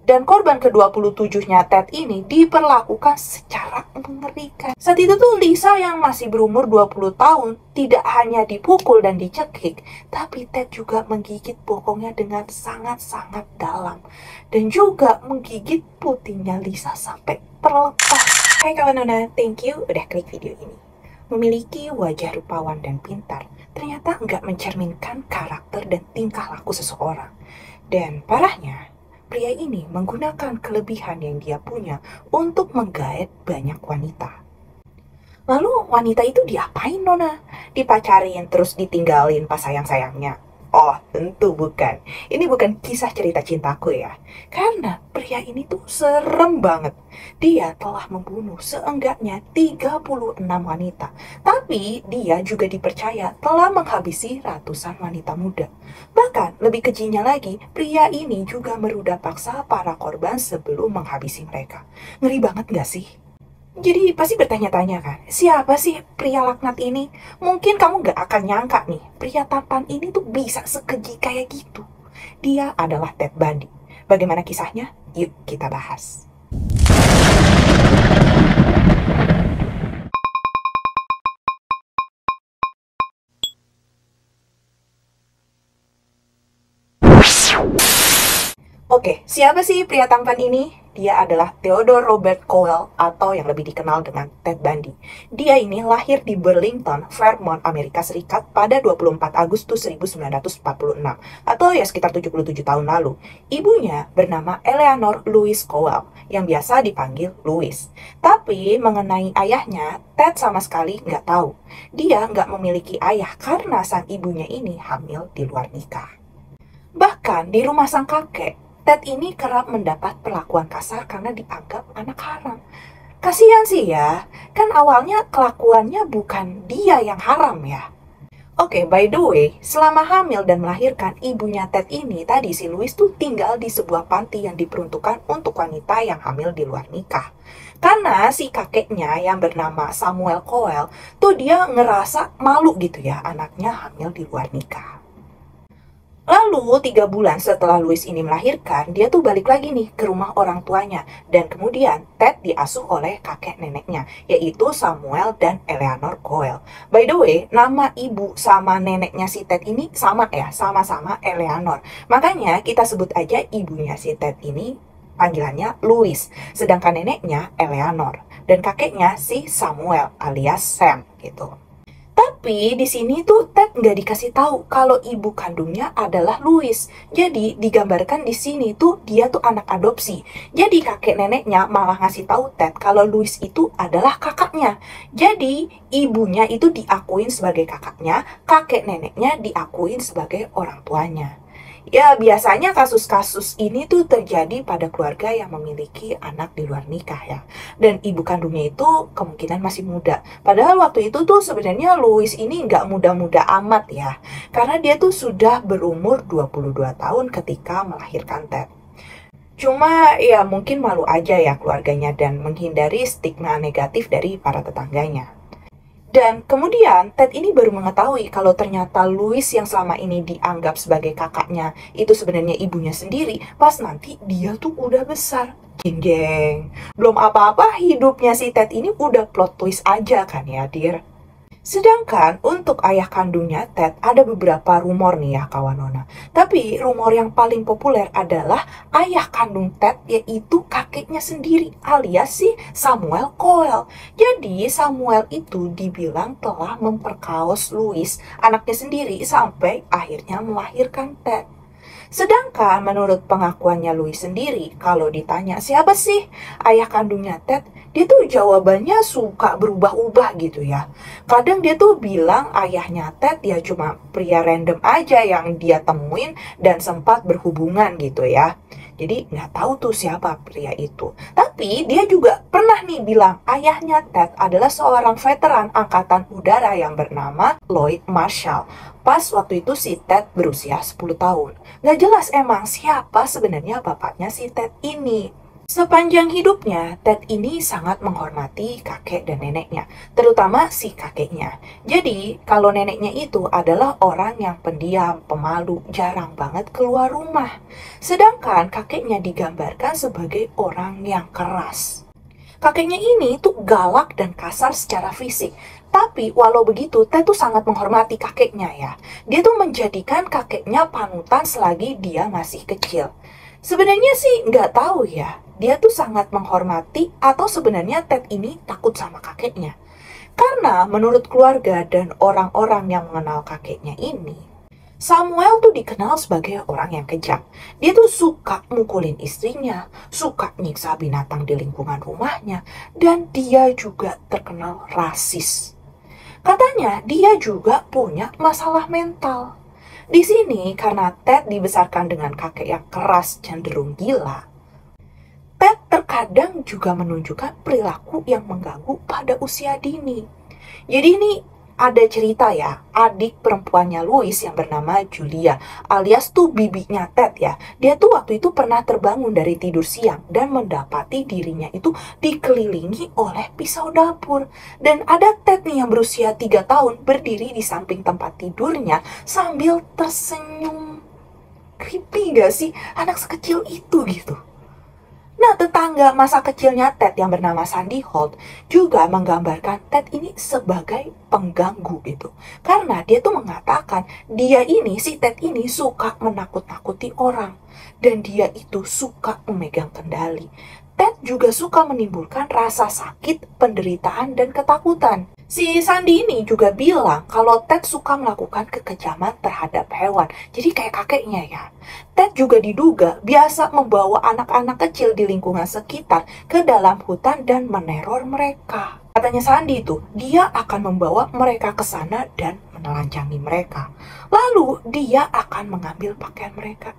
Dan korban ke-27-nya Ted ini diperlakukan secara mengerikan. Saat itu tuh Lisa yang masih berumur 20 tahun tidak hanya dipukul dan dicekik, tapi Ted juga menggigit bokongnya dengan sangat-sangat dalam. Dan juga menggigit putingnya Lisa sampai terlepas. Hai kawan Nona, thank you udah klik video ini. Memiliki wajah rupawan dan pintar, ternyata nggak mencerminkan karakter dan tingkah laku seseorang. Dan parahnya, pria ini menggunakan kelebihan yang dia punya untuk menggait banyak wanita. Lalu wanita itu diapain Nona? Dipacarin terus ditinggalin pas sayang-sayangnya? Oh, tentu bukan. Ini bukan kisah cerita cintaku ya. Karena pria ini tuh serem banget. Dia telah membunuh seenggaknya 36 wanita. Tapi dia juga dipercaya telah menghabisi ratusan wanita muda. Bahkan lebih kejinya lagi, pria ini juga meruda paksa para korban sebelum menghabisi mereka. Ngeri banget gak sih? Jadi pasti bertanya-tanya kan, siapa sih pria laknat ini? Mungkin kamu gak akan nyangka nih, pria tampan ini tuh bisa sekeji kayak gitu. Dia adalah Ted Bundy. Bagaimana kisahnya? Yuk kita bahas. Oke, siapa sih pria tampan ini? Dia adalah Theodore Robert Cowell atau yang lebih dikenal dengan Ted Bundy. Dia ini lahir di Burlington, Vermont, Amerika Serikat pada 24 Agustus 1946 atau ya sekitar 77 tahun lalu. Ibunya bernama Eleanor Louise Cowell yang biasa dipanggil Louise. Tapi mengenai ayahnya, Ted sama sekali nggak tahu. Dia nggak memiliki ayah karena sang ibunya ini hamil di luar nikah. Bahkan di rumah sang kakek, Ted ini kerap mendapat perlakuan kasar karena dianggap anak haram. Kasihan sih ya, kan awalnya kelakuannya bukan dia yang haram ya. Oke, by the way, selama hamil dan melahirkan ibunya Ted ini, tadi si Louise tuh tinggal di sebuah panti yang diperuntukkan untuk wanita yang hamil di luar nikah. Karena si kakeknya yang bernama Samuel Cowell, tuh dia ngerasa malu gitu ya anaknya hamil di luar nikah. Lalu 3 bulan setelah Louise ini melahirkan, dia tuh balik lagi nih ke rumah orang tuanya. Dan kemudian Ted diasuh oleh kakek neneknya, yaitu Samuel dan Eleanor Cowell. By the way, nama ibu sama neneknya si Ted ini sama ya, sama-sama Eleanor. Makanya kita sebut aja ibunya si Ted ini panggilannya Louise, sedangkan neneknya Eleanor. Dan kakeknya si Samuel alias Sam gitu. Tapi di sini tuh Ted nggak dikasih tahu kalau ibu kandungnya adalah Louise. Jadi digambarkan di sini tuh dia tuh anak adopsi. Jadi kakek neneknya malah ngasih tahu Ted kalau Louise itu adalah kakaknya. Jadi ibunya itu diakuin sebagai kakaknya, kakek neneknya diakuin sebagai orang tuanya. Ya, biasanya kasus-kasus ini tuh terjadi pada keluarga yang memiliki anak di luar nikah ya. Dan ibu kandungnya itu kemungkinan masih muda. Padahal waktu itu tuh sebenarnya Louise ini nggak muda-muda amat ya. Karena dia tuh sudah berumur 22 tahun ketika melahirkan Ted. Cuma ya mungkin malu aja ya keluarganya dan menghindari stigma negatif dari para tetangganya. Dan kemudian Ted ini baru mengetahui kalau ternyata Louise yang selama ini dianggap sebagai kakaknya itu sebenarnya ibunya sendiri pas nanti dia tuh udah besar. Geng, belum apa-apa hidupnya si Ted ini udah plot twist aja kan ya, dear. Sedangkan untuk ayah kandungnya Ted ada beberapa rumor nih ya kawan Nona. Tapi rumor yang paling populer adalah ayah kandung Ted yaitu kakeknya sendiri alias si Samuel Cowell. Jadi Samuel itu dibilang telah memperkaos Louise anaknya sendiri sampai akhirnya melahirkan Ted. Sedangkan menurut pengakuannya Louise sendiri, kalau ditanya siapa sih ayah kandungnya Ted, dia tuh jawabannya suka berubah-ubah gitu ya. Kadang dia tuh bilang ayahnya Ted ya cuma pria random aja yang dia temuin dan sempat berhubungan gitu ya. Jadi nggak tahu tuh siapa pria itu. Tapi dia juga pernah nih bilang ayahnya Ted adalah seorang veteran angkatan udara yang bernama Lloyd Marshall. Pas waktu itu si Ted berusia 10 tahun. Nggak jelas emang siapa sebenarnya bapaknya si Ted ini. Sepanjang hidupnya, Ted ini sangat menghormati kakek dan neneknya, terutama si kakeknya. Jadi, kalau neneknya itu adalah orang yang pendiam, pemalu, jarang banget keluar rumah. Sedangkan kakeknya digambarkan sebagai orang yang keras. Kakeknya ini tuh galak dan kasar secara fisik. Tapi walau begitu, Ted tuh sangat menghormati kakeknya ya. Dia tuh menjadikan kakeknya panutan selagi dia masih kecil. Sebenarnya sih nggak tahu ya, dia tuh sangat menghormati atau sebenarnya Ted ini takut sama kakeknya. Karena menurut keluarga dan orang-orang yang mengenal kakeknya ini, Samuel tuh dikenal sebagai orang yang kejam. Dia tuh suka mukulin istrinya, suka nyiksa binatang di lingkungan rumahnya, dan dia juga terkenal rasis. Katanya dia juga punya masalah mental. Di sini karena Ted dibesarkan dengan kakek yang keras cenderung gila, Ted terkadang juga menunjukkan perilaku yang mengganggu pada usia dini. Jadi ini ada cerita ya, adik perempuannya Louis yang bernama Julia, alias tuh bibinya Ted ya. Dia tuh waktu itu pernah terbangun dari tidur siang dan mendapati dirinya itu dikelilingi oleh pisau dapur. Dan ada Ted nih yang berusia 3 tahun berdiri di samping tempat tidurnya sambil tersenyum. Creepy gak sih anak sekecil itu gitu? Nah, tetangga masa kecilnya Ted yang bernama Sandy Holt juga menggambarkan Ted ini sebagai pengganggu gitu. Karena dia tuh mengatakan si Ted ini suka menakut-nakuti orang. Dan dia itu suka memegang kendali. Ted juga suka menimbulkan rasa sakit, penderitaan, dan ketakutan. Si Sandy ini juga bilang kalau Ted suka melakukan kekejaman terhadap hewan. Jadi kayak kakeknya ya. Ted juga diduga biasa membawa anak-anak kecil di lingkungan sekitar ke dalam hutan dan meneror mereka. Katanya Sandy itu, dia akan membawa mereka ke sana dan menelanjangi mereka. Lalu dia akan mengambil pakaian mereka.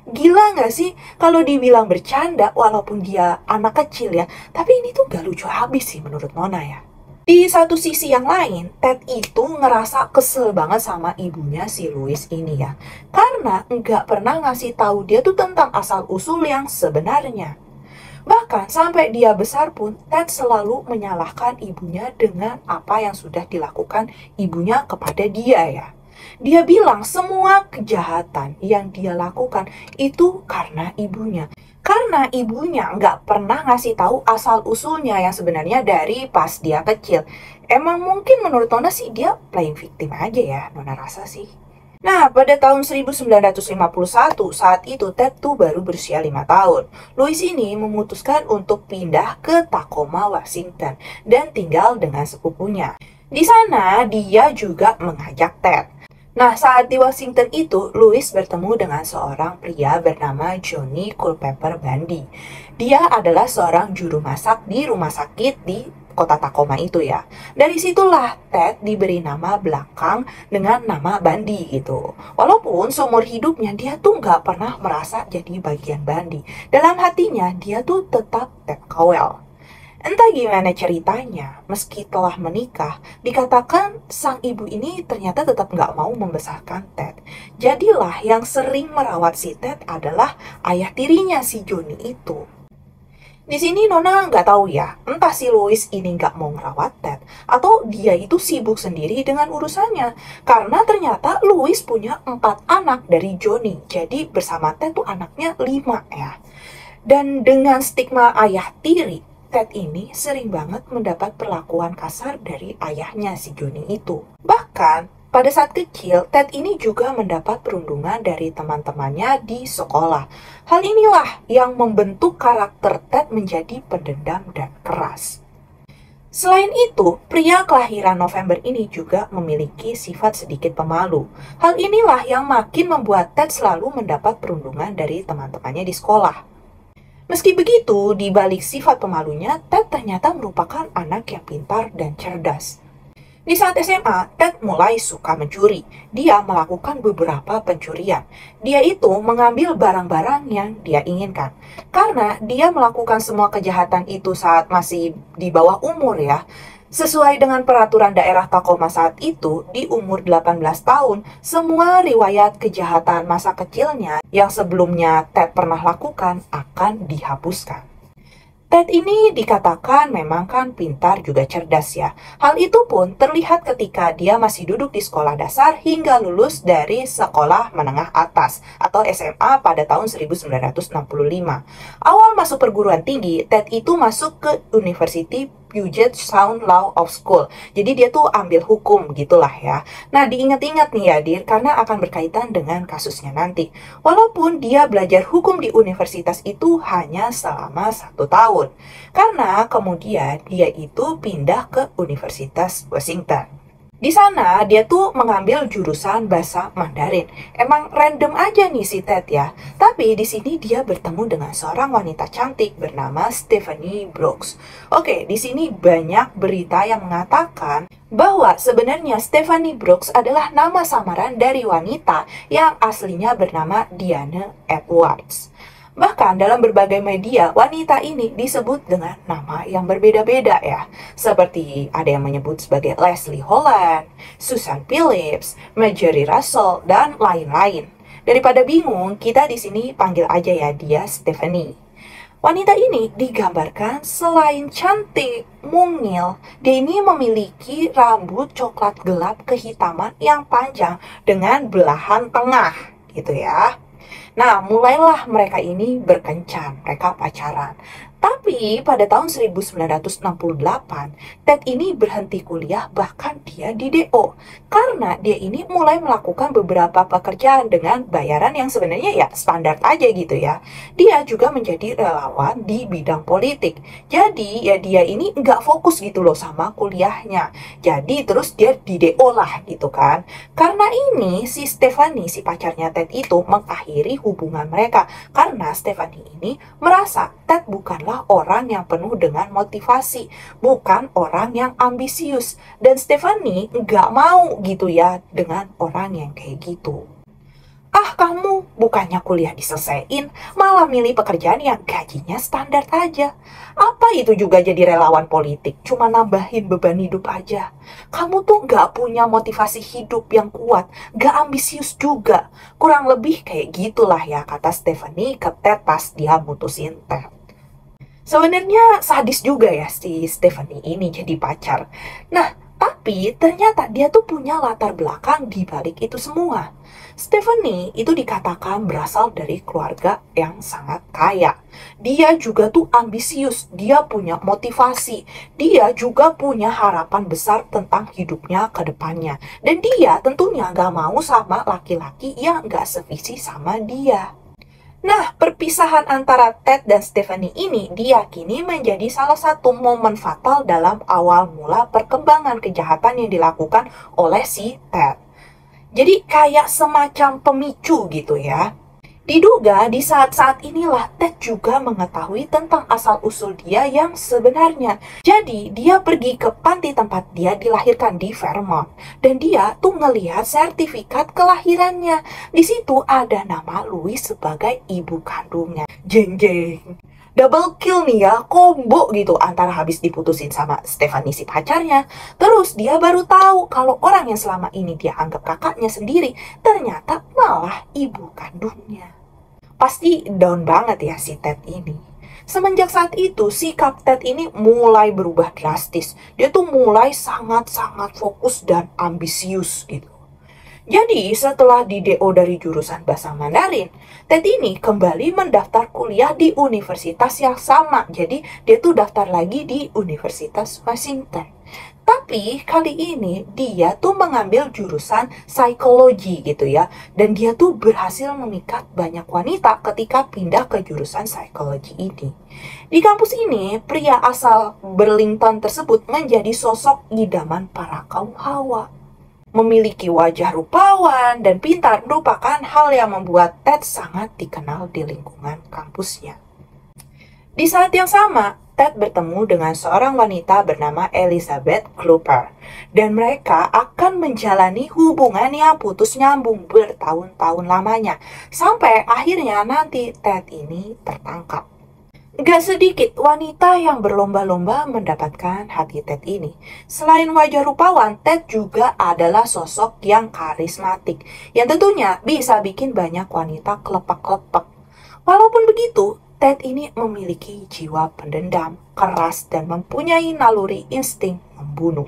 Gila nggak sih kalau dibilang bercanda walaupun dia anak kecil ya. Tapi ini tuh gak lucu habis sih menurut Nona ya. Di satu sisi yang lain, Ted itu ngerasa kesel banget sama ibunya si Louis ini ya. Karena nggak pernah ngasih tahu dia tuh tentang asal-usul yang sebenarnya. Bahkan sampai dia besar pun, Ted selalu menyalahkan ibunya dengan apa yang sudah dilakukan ibunya kepada dia ya. Dia bilang semua kejahatan yang dia lakukan itu karena ibunya. Karena ibunya nggak pernah ngasih tahu asal-usulnya yang sebenarnya dari pas dia kecil. Emang mungkin menurut Nona sih dia playing victim aja ya, Nona rasa sih. Nah, pada tahun 1951, saat itu Ted tuh baru berusia 5 tahun. Louis ini memutuskan untuk pindah ke Tacoma, Washington, dan tinggal dengan sepupunya. Di sana, dia juga mengajak Ted. Nah, saat di Washington itu, Louis bertemu dengan seorang pria bernama Johnny Culpeper Bundy. Dia adalah seorang juru masak di rumah sakit di kota Tacoma itu ya. Dari situlah Ted diberi nama belakang dengan nama Bundy gitu. Walaupun seumur hidupnya dia tuh nggak pernah merasa jadi bagian Bundy. Dalam hatinya dia tuh tetap Ted Cowell. Entah gimana ceritanya, meski telah menikah, dikatakan sang ibu ini ternyata tetap nggak mau membesarkan Ted. Jadilah yang sering merawat si Ted adalah ayah tirinya si Johnny itu. Di sini Nona nggak tahu ya, entah si Louis ini nggak mau merawat Ted, atau dia itu sibuk sendiri dengan urusannya. Karena ternyata Louis punya 4 anak dari Johnny, jadi bersama Ted tuh anaknya 5 ya. Dan dengan stigma ayah tiri, Ted ini sering banget mendapat perlakuan kasar dari ayahnya si Johnny itu. Bahkan, pada saat kecil, Ted ini juga mendapat perundungan dari teman-temannya di sekolah. Hal inilah yang membentuk karakter Ted menjadi pendendam dan keras. Selain itu, pria kelahiran November ini juga memiliki sifat sedikit pemalu. Hal inilah yang makin membuat Ted selalu mendapat perundungan dari teman-temannya di sekolah. Meski begitu, di balik sifat pemalunya, Ted ternyata merupakan anak yang pintar dan cerdas. Di saat SMA, Ted mulai suka mencuri. Dia melakukan beberapa pencurian. Dia itu mengambil barang-barang yang dia inginkan. Karena dia melakukan semua kejahatan itu saat masih di bawah umur ya. Sesuai dengan peraturan daerah Tacoma saat itu, di umur 18 tahun, semua riwayat kejahatan masa kecilnya yang sebelumnya Ted pernah lakukan akan dihapuskan. Ted ini dikatakan memang kan pintar juga cerdas ya. Hal itu pun terlihat ketika dia masih duduk di sekolah dasar hingga lulus dari sekolah menengah atas atau SMA pada tahun 1965. Awal masuk perguruan tinggi, Ted itu masuk ke University Puget Sound Law of School. Jadi dia tuh ambil hukum gitulah ya. Nah, diingat-ingat nih ya, Dir, karena akan berkaitan dengan kasusnya nanti. Walaupun dia belajar hukum di universitas itu hanya selama 1 tahun. Karena kemudian dia itu pindah ke Universitas Washington. Di sana dia tuh mengambil jurusan bahasa Mandarin. Emang random aja nih si Ted ya. Tapi di sini dia bertemu dengan seorang wanita cantik bernama Stephanie Brooks. Oke, di sini banyak berita yang mengatakan bahwa sebenarnya Stephanie Brooks adalah nama samaran dari wanita yang aslinya bernama Diana Edwards. Bahkan dalam berbagai media, wanita ini disebut dengan nama yang berbeda-beda ya. Seperti ada yang menyebut sebagai Leslie Holland, Susan Phillips, Marjorie Russell, dan lain-lain. Daripada bingung, kita di sini panggil aja ya dia Stephanie. Wanita ini digambarkan selain cantik, mungil, dia ini memiliki rambut coklat gelap kehitaman yang panjang dengan belahan tengah gitu ya. Nah, mulailah mereka ini berkencan, mereka pacaran. Tapi pada tahun 1968, Ted ini berhenti kuliah bahkan dia di DO. Karena dia ini mulai melakukan beberapa pekerjaan dengan bayaran yang sebenarnya ya standar aja gitu ya. Dia juga menjadi relawan di bidang politik. Jadi ya dia ini nggak fokus gitu loh sama kuliahnya. Jadi terus dia di DO lah gitu kan. Karena ini si Stephanie, si pacarnya Ted itu mengakhiri hubungan mereka. Karena Stephanie ini merasa Ted bukanlah orang yang penuh dengan motivasi, bukan orang yang ambisius. Dan Stephanie nggak mau gitu ya dengan orang yang kayak gitu. Ah, kamu bukannya kuliah diselesaiin, malah milih pekerjaan yang gajinya standar aja. Apa itu juga jadi relawan politik, cuma nambahin beban hidup aja. Kamu tuh nggak punya motivasi hidup yang kuat, nggak ambisius juga. Kurang lebih kayak gitulah ya kata Stephanie ke Ted pas dia mutusin Ted. Sebenarnya sadis juga ya si Stephanie ini jadi pacar. Nah, tapi ternyata dia tuh punya latar belakang di balik itu semua. Stephanie itu dikatakan berasal dari keluarga yang sangat kaya. Dia juga tuh ambisius, dia punya motivasi, dia juga punya harapan besar tentang hidupnya ke depannya. Dan dia tentunya gak mau sama laki-laki yang gak sevisi sama dia. Nah, perpisahan antara Ted dan Stephanie ini diyakini menjadi salah satu momen fatal dalam awal mula perkembangan kejahatan yang dilakukan oleh si Ted. Jadi kayak semacam pemicu gitu ya. Diduga di saat-saat inilah Ted juga mengetahui tentang asal-usul dia yang sebenarnya. Jadi dia pergi ke panti tempat dia dilahirkan di Vermont. Dan dia tuh ngelihat sertifikat kelahirannya. Di situ ada nama Louis sebagai ibu kandungnya. Jeng jeng. Double kill nih ya, combo gitu antara habis diputusin sama Stephanie si pacarnya. Terus dia baru tahu kalau orang yang selama ini dia anggap kakaknya sendiri ternyata malah ibu kandungnya. Pasti down banget ya si Ted ini. Semenjak saat itu, sikap Ted ini mulai berubah drastis. Dia tuh mulai sangat-sangat fokus dan ambisius gitu. Jadi setelah di DO dari jurusan bahasa Mandarin, Ted ini kembali mendaftar kuliah di universitas yang sama. Jadi dia tuh daftar lagi di Universitas Washington. Tapi kali ini dia tuh mengambil jurusan psikologi gitu ya. Dan dia tuh berhasil memikat banyak wanita ketika pindah ke jurusan psikologi ini. Di kampus ini, pria asal Burlington tersebut menjadi sosok idaman para kaum hawa. Memiliki wajah rupawan dan pintar merupakan hal yang membuat Ted sangat dikenal di lingkungan kampusnya. Di saat yang sama, Ted bertemu dengan seorang wanita bernama Elizabeth Cooper. Dan mereka akan menjalani hubungan yang putus nyambung bertahun-tahun lamanya. Sampai akhirnya nanti Ted ini tertangkap. Gak sedikit wanita yang berlomba-lomba mendapatkan hati Ted ini. Selain wajah rupawan, Ted juga adalah sosok yang karismatik. Yang tentunya bisa bikin banyak wanita kelepak-kelepak. Walaupun begitu, Ted ini memiliki jiwa pendendam, keras, dan mempunyai naluri insting membunuh.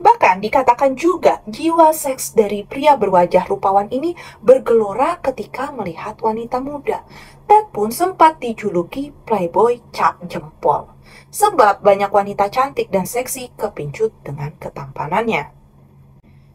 Bahkan dikatakan juga jiwa seks dari pria berwajah rupawan ini bergelora ketika melihat wanita muda. Ted pun sempat dijuluki playboy cap jempol, sebab banyak wanita cantik dan seksi kepincut dengan ketampanannya.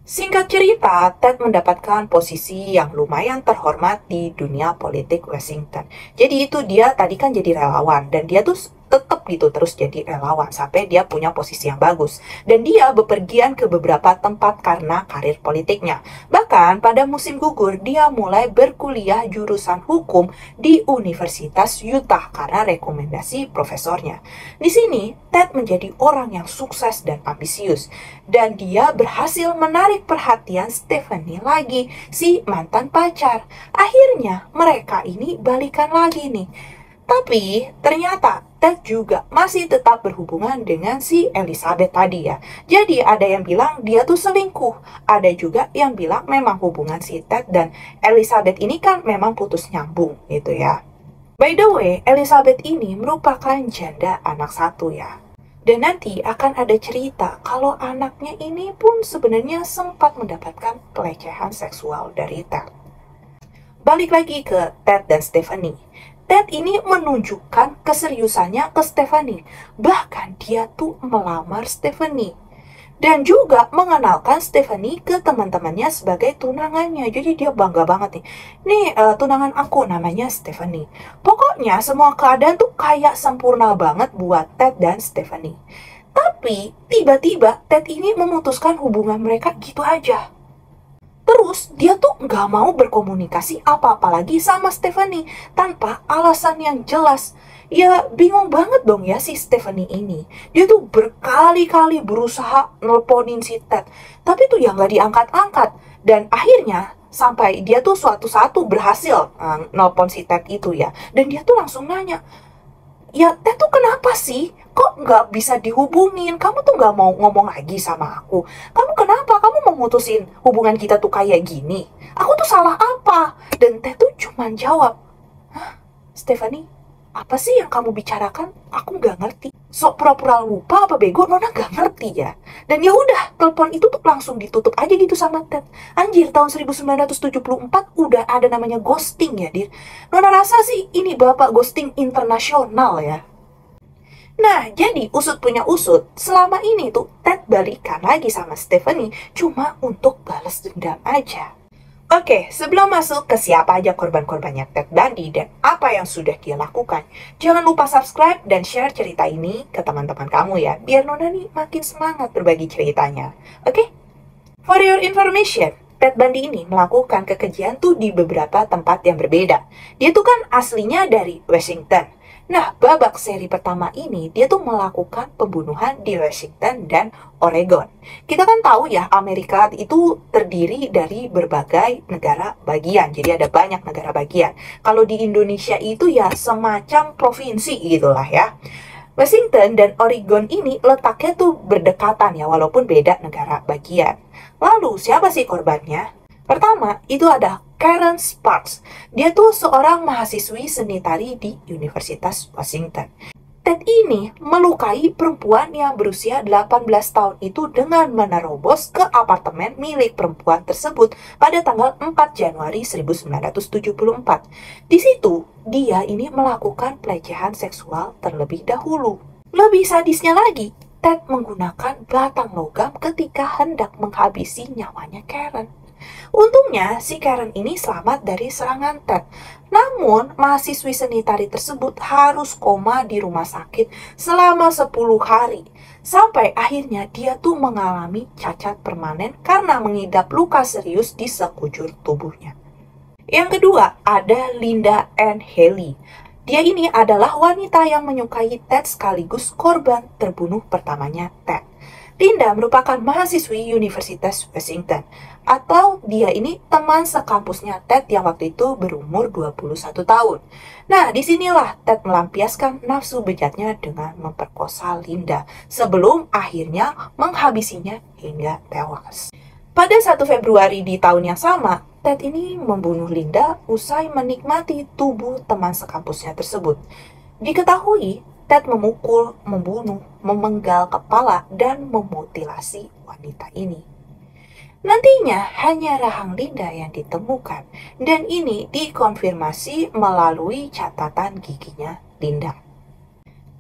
Singkat cerita, Ted mendapatkan posisi yang lumayan terhormat di dunia politik Washington. Jadi itu dia tadi kan jadi relawan, dan dia tuh tetap gitu terus jadi relawan sampai dia punya posisi yang bagus. Dan dia bepergian ke beberapa tempat karena karir politiknya. Bahkan pada musim gugur, dia mulai berkuliah jurusan hukum di Universitas Utah karena rekomendasi profesornya. Di sini, Ted menjadi orang yang sukses dan ambisius. Dan dia berhasil menarik perhatian Stephanie lagi, si mantan pacar. Akhirnya mereka ini balikan lagi nih. Tapi ternyata Ted juga masih tetap berhubungan dengan si Elizabeth tadi ya. Jadi ada yang bilang dia tuh selingkuh. Ada juga yang bilang memang hubungan si Ted dan Elizabeth ini kan memang putus nyambung gitu ya. By the way, Elizabeth ini merupakan janda anak satu ya. Dan nanti akan ada cerita kalau anaknya ini pun sebenarnya sempat mendapatkan pelecehan seksual dari Ted. Balik lagi ke Ted dan Stephanie. Ted ini menunjukkan keseriusannya ke Stephanie. Bahkan dia tuh melamar Stephanie. Dan juga mengenalkan Stephanie ke teman-temannya sebagai tunangannya. Jadi dia bangga banget nih. Nih tunangan aku namanya Stephanie. Pokoknya semua keadaan tuh kayak sempurna banget buat Ted dan Stephanie. Tapi tiba-tiba Ted ini memutuskan hubungan mereka gitu aja. Terus dia tuh nggak mau berkomunikasi apa-apa lagi sama Stephanie tanpa alasan yang jelas. Ya bingung banget dong ya si Stephanie ini. Dia tuh berkali-kali berusaha nelponin si Ted, tapi tuh ya nggak diangkat-angkat. Dan akhirnya sampai dia tuh suatu saat tuh berhasil nelpon si Ted itu ya. Dan dia tuh langsung nanya, ya Ted tuh kenapa sih? Kok nggak bisa dihubungin? Kamu tuh nggak mau ngomong lagi sama aku? Kamu kenapa? Kamu mau mutusin hubungan kita tuh kayak gini? Aku tuh salah apa? Dan Ted tuh cuman jawab, hah, Stephanie, apa sih yang kamu bicarakan? Aku nggak ngerti. Sok pura-pura lupa apa bego? Nona nggak ngerti ya. Dan ya udah, telepon itu tuh langsung ditutup aja gitu sama Ted. Anjir, tahun 1974 udah ada namanya ghosting ya, Dir. Nona rasa sih ini bapak ghosting internasional ya. Nah, jadi usut punya usut, selama ini tuh Ted balikan lagi sama Stephanie cuma untuk balas dendam aja. Oke, sebelum masuk ke siapa aja korban-korbannya Ted Bundy dan apa yang sudah dia lakukan, jangan lupa subscribe dan share cerita ini ke teman-teman kamu ya, biar Nona nih makin semangat berbagi ceritanya. Oke? For your information, Ted Bundy ini melakukan kekejian tuh di beberapa tempat yang berbeda. Dia tuh kan aslinya dari Washington. Nah, babak seri pertama ini, dia tuh melakukan pembunuhan di Washington dan Oregon. Kita kan tahu ya, Amerika itu terdiri dari berbagai negara bagian. Jadi ada banyak negara bagian. Kalau di Indonesia itu ya semacam provinsi gitulah ya. Washington dan Oregon ini letaknya tuh berdekatan ya, walaupun beda negara bagian. Lalu, siapa sih korbannya? Pertama, itu ada Karen Sparks. Dia tuh seorang mahasiswi seni tari di Universitas Washington. Ted ini melukai perempuan yang berusia 18 tahun itu dengan menerobos ke apartemen milik perempuan tersebut pada tanggal 4 Januari 1974. Di situ, dia ini melakukan pelecehan seksual terlebih dahulu. Lebih sadisnya lagi, Ted menggunakan batang logam ketika hendak menghabisi nyawanya Karen. Untungnya, si Karen ini selamat dari serangan Ted. Namun, mahasiswi seni tari tersebut harus koma di rumah sakit selama 10 hari. Sampai akhirnya dia tuh mengalami cacat permanen karena mengidap luka serius di sekujur tubuhnya. Yang kedua, ada Linda Ann Haley. Dia ini adalah wanita yang menyukai Ted sekaligus korban terbunuh pertamanya Ted. Linda merupakan mahasiswi Universitas Washington, atau dia ini teman sekampusnya Ted yang waktu itu berumur 21 tahun. Nah, disinilah Ted melampiaskan nafsu bejatnya dengan memperkosa Linda sebelum akhirnya menghabisinya hingga tewas. Pada 1 Februari di tahun yang sama, Ted ini membunuh Linda usai menikmati tubuh teman sekampusnya tersebut. Diketahui, Ted memukul, membunuh, memenggal kepala, dan memutilasi wanita ini. Nantinya hanya rahang Linda yang ditemukan, dan ini dikonfirmasi melalui catatan giginya Linda.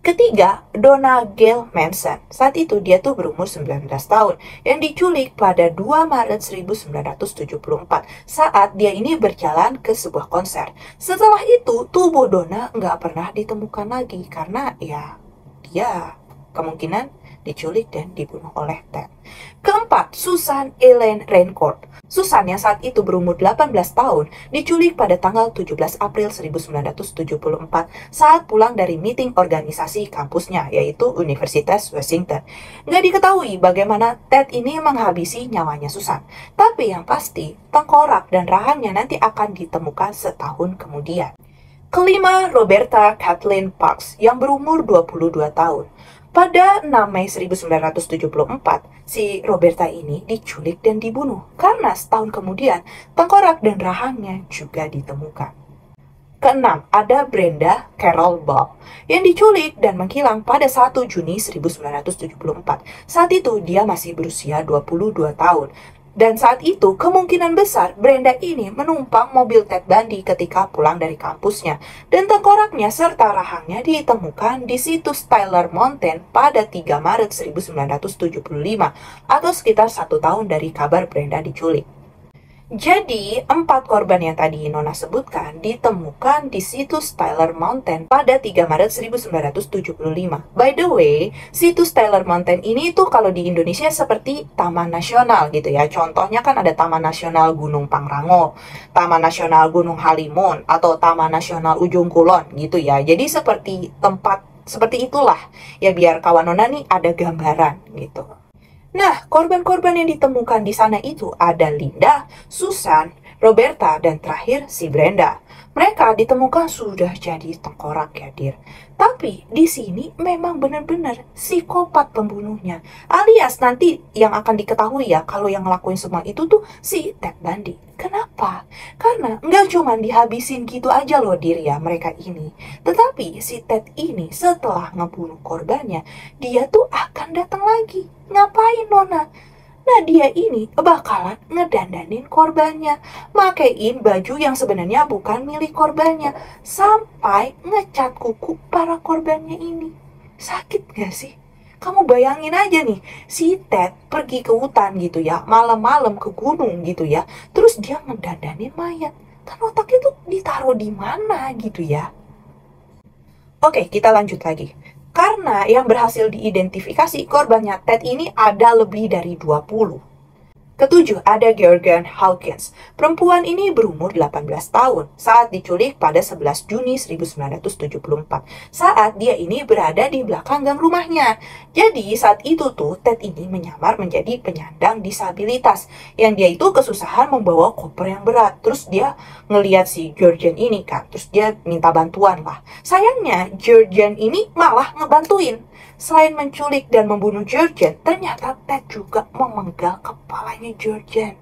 Ketiga, Donna Gail Manson. Saat itu dia tuh berumur 19 tahun, yang diculik pada 2 Maret 1974 saat dia ini berjalan ke sebuah konser. Setelah itu, tubuh Donna nggak pernah ditemukan lagi karena ya dia kemungkinan diculik dan dibunuh oleh Ted. Keempat, Susan Elaine Rancourt. Susan yang saat itu berumur 18 tahun diculik pada tanggal 17 April 1974 saat pulang dari meeting organisasi kampusnya, yaitu Universitas Washington. Nggak diketahui bagaimana Ted ini menghabisi nyawanya Susan, tapi yang pasti tengkorak dan rahangnya nanti akan ditemukan setahun kemudian. Kelima, Roberta Kathleen Parks yang berumur 22 tahun. Pada 6 Mei 1974, si Roberta ini diculik dan dibunuh karena setahun kemudian tengkorak dan rahangnya juga ditemukan. Keenam, ada Brenda Carol Ball yang diculik dan menghilang pada 1 Juni 1974. Saat itu dia masih berusia 22 tahun. Dan saat itu kemungkinan besar Brenda ini menumpang mobil Ted Bundy ketika pulang dari kampusnya. Dan tengkoraknya serta rahangnya ditemukan di situs Tyler Mountain pada 3 Maret 1975 atau sekitar 1 tahun dari kabar Brenda diculik. Jadi, 4 korban yang tadi Nona sebutkan ditemukan di situs Tyler Mountain pada 3 Maret 1975. By the way, situs Tyler Mountain ini tuh kalau di Indonesia seperti Taman Nasional gitu ya. Contohnya kan ada Taman Nasional Gunung Pangrango, Taman Nasional Gunung Halimun, atau Taman Nasional Ujung Kulon gitu ya. Jadi seperti tempat seperti itulah ya, biar kawan Nona nih ada gambaran gitu. Nah, korban-korban yang ditemukan di sana itu ada Linda, Susan, Roberta, dan terakhir si Brenda. Mereka ditemukan sudah jadi tengkorak ya, Dir. Tapi di sini memang benar-benar psikopat pembunuhnya. Alias nanti yang akan diketahui ya, kalau yang ngelakuin semua itu tuh si Ted Bundy. Kenapa? Karena nggak cuma dihabisin gitu aja loh, Dir ya, mereka ini. Tetapi si Ted ini setelah ngebunuh korbannya, dia tuh akan datang lagi. Ngapain, Nona? Nah, dia ini bakalan ngedandanin korbannya, makein baju yang sebenarnya bukan milik korbannya, sampai ngecat kuku para korbannya ini. Sakit gak sih? Kamu bayangin aja nih, si Ted pergi ke hutan gitu ya, malam-malam ke gunung gitu ya, terus dia ngedandanin mayat. Kan otaknya tuh ditaruh di mana gitu ya? Oke, kita lanjut lagi. Karena yang berhasil diidentifikasi korbannya Ted ini ada lebih dari 20. Ketujuh, ada Georgian Hawkins. Perempuan ini berumur 18 tahun saat diculik pada 11 Juni 1974. Saat dia ini berada di belakang gang rumahnya. Jadi saat itu tuh Ted ini menyamar menjadi penyandang disabilitas. Yang dia itu kesusahan membawa koper yang berat. Terus dia ngeliat si Georgian ini kan. Terus dia minta bantuan lah. Sayangnya Georgian ini malah ngebantuin. Selain menculik dan membunuh Georgian, ternyata Ted juga memenggal kepalanya Georgian.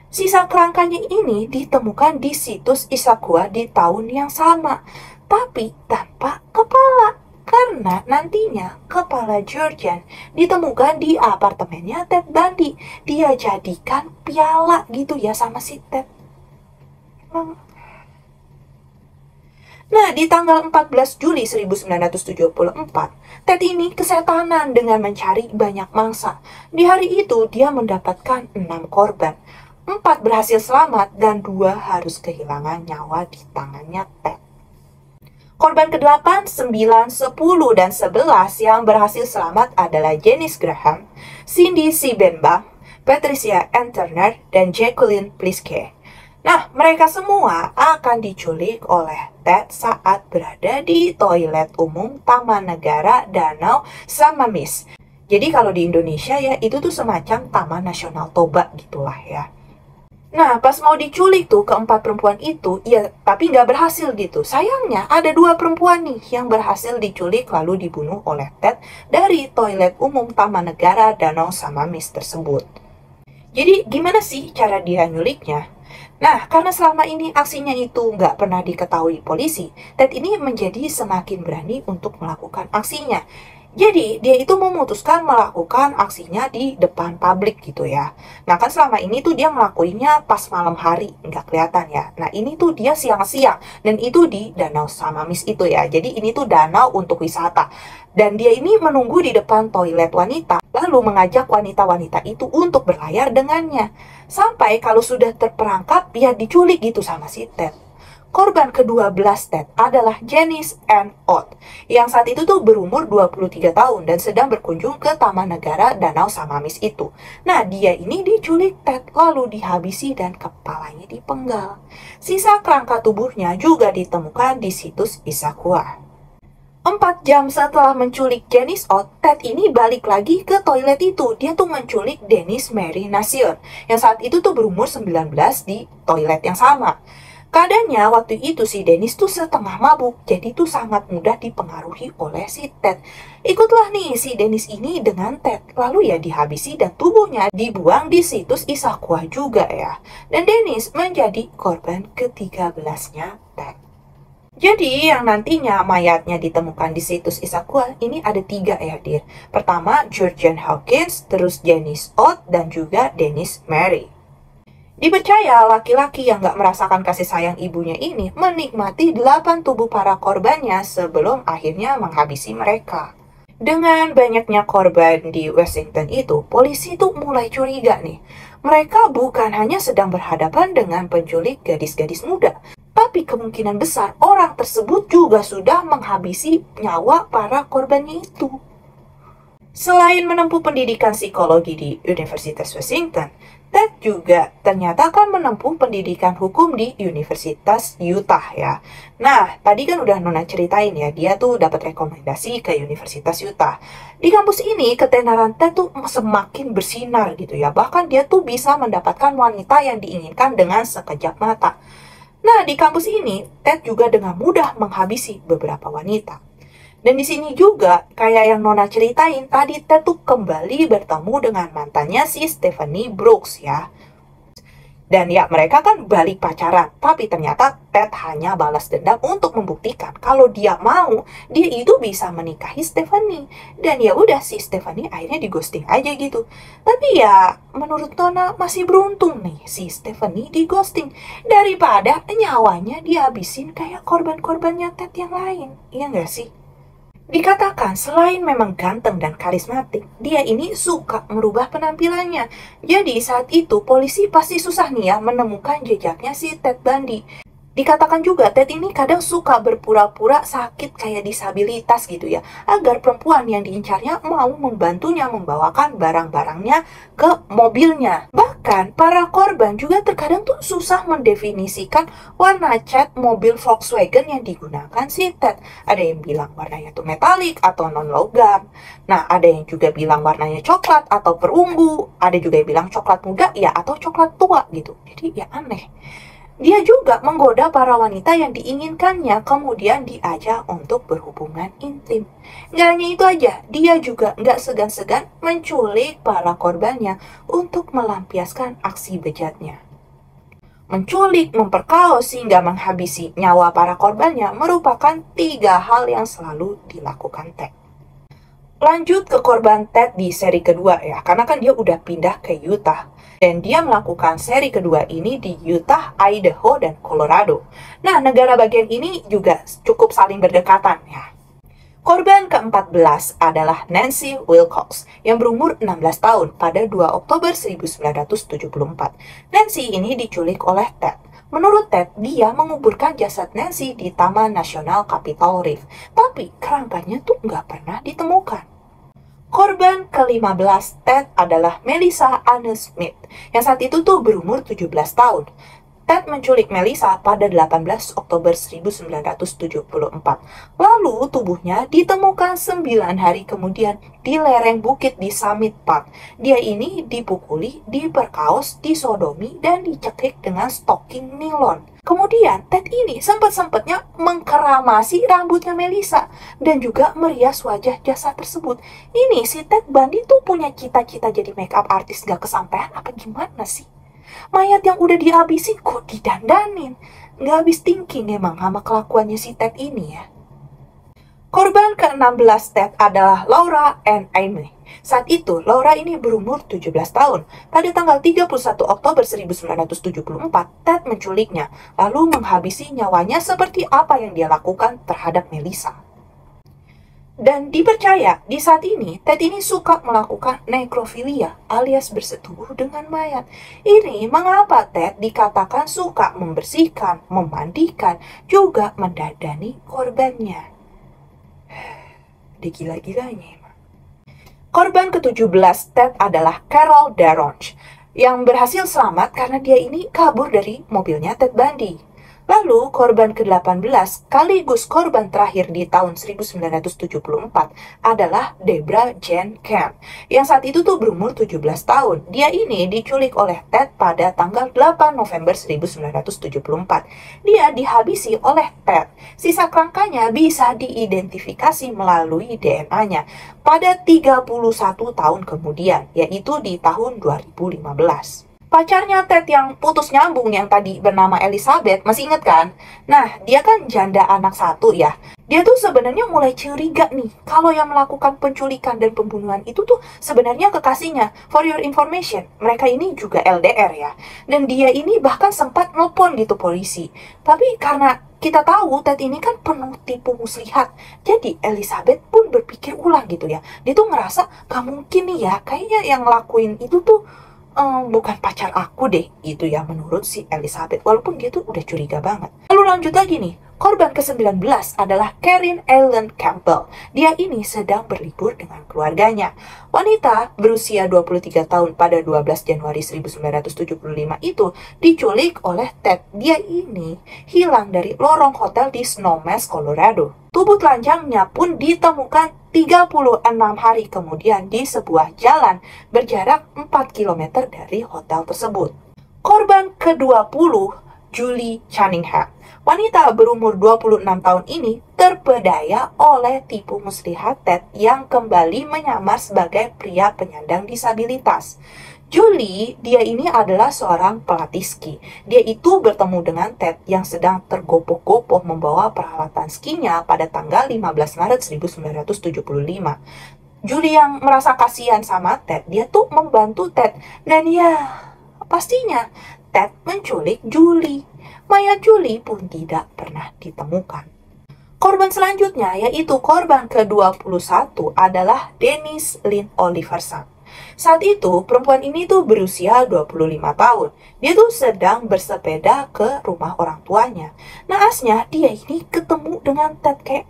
Sisa kerangkanya ini ditemukan di situs Issaquah di tahun yang sama, tapi tanpa kepala. Karena nantinya kepala Georgian ditemukan di apartemennya Ted Bundy. Dia jadikan piala gitu ya sama si Ted. Nah, di tanggal 14 Juli 1974, Ted ini kesetanan dengan mencari banyak mangsa. Di hari itu, dia mendapatkan 6 korban. 4 berhasil selamat dan 2 harus kehilangan nyawa di tangannya Ted. Korban ke-8, 9, 10, dan 11 yang berhasil selamat adalah Janice Graham, Cindy Siebenbach, Patricia Ann Turner, dan Jacqueline Pliske. Nah, mereka semua akan diculik oleh Ted saat berada di toilet umum Taman Negara Danau Samamis. Jadi kalau di Indonesia ya, itu tuh semacam Taman Nasional Toba gitulah ya. Nah, pas mau diculik tuh keempat perempuan itu, ya tapi nggak berhasil gitu. Sayangnya ada 2 perempuan nih yang berhasil diculik lalu dibunuh oleh Ted dari toilet umum Taman Negara Danau Samamis tersebut. Jadi gimana sih cara dia nyuliknya? Nah, karena selama ini aksinya itu nggak pernah diketahui polisi, Ted ini menjadi semakin berani untuk melakukan aksinya. Jadi, dia itu memutuskan melakukan aksinya di depan publik gitu ya. Nah, kan selama ini tuh dia ngelakuinnya pas malam hari, nggak kelihatan ya. Nah, ini tuh dia siang-siang, dan itu di Danau Samamis itu ya. Jadi, ini tuh danau untuk wisata. Dan dia ini menunggu di depan toilet wanita, lalu mengajak wanita-wanita itu untuk berlayar dengannya. Sampai kalau sudah terperangkap, ya diculik gitu sama si Ted. Korban ke-12 Ted adalah Janice Ann Ott, yang saat itu tuh berumur 23 tahun dan sedang berkunjung ke Taman Negara Danau Samamis itu. Nah, dia ini diculik Ted, lalu dihabisi dan kepalanya dipenggal. Sisa kerangka tubuhnya juga ditemukan di situs Issaquah. 4 jam setelah menculik Janice Ott, Ted ini balik lagi ke toilet itu. Dia tuh menculik Denise Mary Nasion, yang saat itu tuh berumur 19 di toilet yang sama. Keadaannya waktu itu si Dennis tuh setengah mabuk, jadi tuh sangat mudah dipengaruhi oleh si Ted. Ikutlah nih si Dennis ini dengan Ted, lalu ya dihabisi dan tubuhnya dibuang di situs Issaquah juga ya. Dan Dennis menjadi korban ke-13-nya Ted. Jadi yang nantinya mayatnya ditemukan di situs Issaquah ini ada 3 ya dir. Pertama Georgian Hawkins, terus Janice Ott, dan juga Dennis Mary. Dipercaya laki-laki yang gak merasakan kasih sayang ibunya ini menikmati 8 tubuh para korbannya sebelum akhirnya menghabisi mereka. Dengan banyaknya korban di Washington itu, polisi tuh mulai curiga nih. Mereka bukan hanya sedang berhadapan dengan penculik gadis-gadis muda, tapi kemungkinan besar orang tersebut juga sudah menghabisi nyawa para korbannya itu. Selain menempuh pendidikan psikologi di Universitas Washington, Ted juga ternyata kan menempuh pendidikan hukum di Universitas Utah ya. Nah, tadi kan udah Nona ceritain ya, dia tuh dapat rekomendasi ke Universitas Utah. Di kampus ini, ketenaran Ted tuh semakin bersinar gitu ya. Bahkan dia tuh bisa mendapatkan wanita yang diinginkan dengan sekejap mata. Nah, di kampus ini, Ted juga dengan mudah menghabisi beberapa wanita. Dan di sini juga, kayak yang Nona ceritain, tadi Ted tuh kembali bertemu dengan mantannya si Stephanie Brooks ya. Dan ya, mereka kan balik pacaran, tapi ternyata Ted hanya balas dendam untuk membuktikan kalau dia mau, dia itu bisa menikahi Stephanie. Dan ya udah si Stephanie akhirnya di-ghosting aja gitu. Tapi ya, menurut Nona masih beruntung nih si Stephanie di-ghosting daripada nyawanya dihabisin kayak korban-korbannya Ted yang lain. Iya nggak sih? Dikatakan selain memang ganteng dan karismatik, dia ini suka merubah penampilannya. Jadi saat itu polisi pasti susah nih ya menemukan jejaknya si Ted Bundy. Dikatakan juga Ted ini kadang suka berpura-pura sakit kayak disabilitas gitu ya, agar perempuan yang diincarnya mau membantunya membawakan barang-barangnya ke mobilnya. Bahkan para korban juga terkadang tuh susah mendefinisikan warna cat mobil Volkswagen yang digunakan si Ted. Ada yang bilang warnanya tuh metalik atau non-logam. Nah, ada yang juga bilang warnanya coklat atau perunggu. Ada juga yang bilang coklat muda ya atau coklat tua gitu. Jadi ya aneh. Dia juga menggoda para wanita yang diinginkannya, kemudian diajak untuk berhubungan intim. Gak hanya itu aja, dia juga gak segan-segan menculik para korbannya untuk melampiaskan aksi bejatnya. Menculik, memperkaos, hingga menghabisi nyawa para korbannya merupakan 3 hal yang selalu dilakukan Ted. Lanjut ke korban Ted di seri kedua ya, karena kan dia udah pindah ke Utah. Dan dia melakukan seri kedua ini di Utah, Idaho, dan Colorado. Nah, negara bagian ini juga cukup saling berdekatan ya. Korban ke-14 adalah Nancy Wilcox yang berumur 16 tahun pada 2 Oktober 1974. Nancy ini diculik oleh Ted. Menurut Ted, dia menguburkan jasad Nancy di Taman Nasional Capitol Reef, tapi kerangkanya tuh nggak pernah ditemukan. Korban ke-15 Ted adalah Melissa Anne Smith, yang saat itu tuh berumur 17 tahun. Ted menculik Melissa pada 18 Oktober 1974. Lalu tubuhnya ditemukan 9 hari kemudian di lereng bukit di Summit Park. Dia ini dipukuli, diperkaos, disodomi, dan dicekik dengan stocking nilon. Kemudian Ted ini sempat-sempatnya mengkeramasi rambutnya Melissa dan juga merias wajah jasad tersebut. Ini si Ted Bundy tuh punya cita-cita jadi makeup artist gak kesampaian apa gimana sih? Mayat yang udah dihabisin kok didandanin. Nggak habis thinking emang sama kelakuannya si Ted ini ya. Korban ke-16 Ted adalah Laura Ann Aimee. Saat itu, Laura ini berumur 17 tahun. Pada tanggal 31 Oktober 1974, Ted menculiknya, lalu menghabisi nyawanya seperti apa yang dia lakukan terhadap Melissa. Dan dipercaya, di saat ini, Ted ini suka melakukan nekrofilia alias bersetubuh dengan mayat. Ini mengapa Ted dikatakan suka membersihkan, memandikan, juga mendadani korbannya. Digila-gilanya emang. Korban ke-17 Ted adalah Carol Daronch yang berhasil selamat karena dia ini kabur dari mobilnya Ted Bundy. Lalu korban ke-18 sekaligus korban terakhir di tahun 1974 adalah Debra Jane Camp yang saat itu tuh berumur 17 tahun. Dia ini diculik oleh Ted pada tanggal 8 November 1974. Dia dihabisi oleh Ted. Sisa kerangkanya bisa diidentifikasi melalui DNA-nya pada 31 tahun kemudian, yaitu di tahun 2015. Pacarnya Ted yang putus nyambung yang tadi bernama Elizabeth, masih inget kan? Nah, dia kan janda anak satu ya. Dia tuh sebenarnya mulai curiga nih, kalau yang melakukan penculikan dan pembunuhan itu tuh sebenarnya kekasihnya. For your information, mereka ini juga LDR ya. Dan dia ini bahkan sempat nelpon gitu polisi. Tapi karena kita tahu Ted ini kan penuh tipu muslihat, jadi Elizabeth pun berpikir ulang gitu ya. Dia tuh ngerasa, gak mungkin nih ya, kayaknya yang ngelakuin itu tuh bukan pacar aku deh, itu ya menurut si Elizabeth, walaupun dia tuh udah curiga banget. Lalu lanjut lagi nih, korban ke-19 adalah Karen Ellen Campbell. Dia ini sedang berlibur dengan keluarganya. Wanita berusia 23 tahun pada 12 Januari 1975 itu diculik oleh Ted. Dia ini hilang dari lorong hotel di Snowmass, Colorado. Tubuh telanjangnya pun ditemukan 36 hari kemudian di sebuah jalan berjarak 4 km dari hotel tersebut. Korban ke-20, Julie Cunningham. Wanita berumur 26 tahun ini terpedaya oleh tipu muslihat Ted yang kembali menyamar sebagai pria penyandang disabilitas. Julie, dia ini adalah seorang pelatih ski. Dia itu bertemu dengan Ted yang sedang tergopoh-gopoh membawa peralatan skinya pada tanggal 15 Maret 1975. Julie yang merasa kasihan sama Ted, dia tuh membantu Ted. Dan ya, pastinya Ted menculik Julie. Mayat Julie pun tidak pernah ditemukan. Korban selanjutnya, yaitu korban ke-21 adalah Dennis Lynn Oliverson. Saat itu, perempuan ini tuh berusia 25 tahun. Dia tuh sedang bersepeda ke rumah orang tuanya. Naasnya, dia ini ketemu dengan Ted. Kayak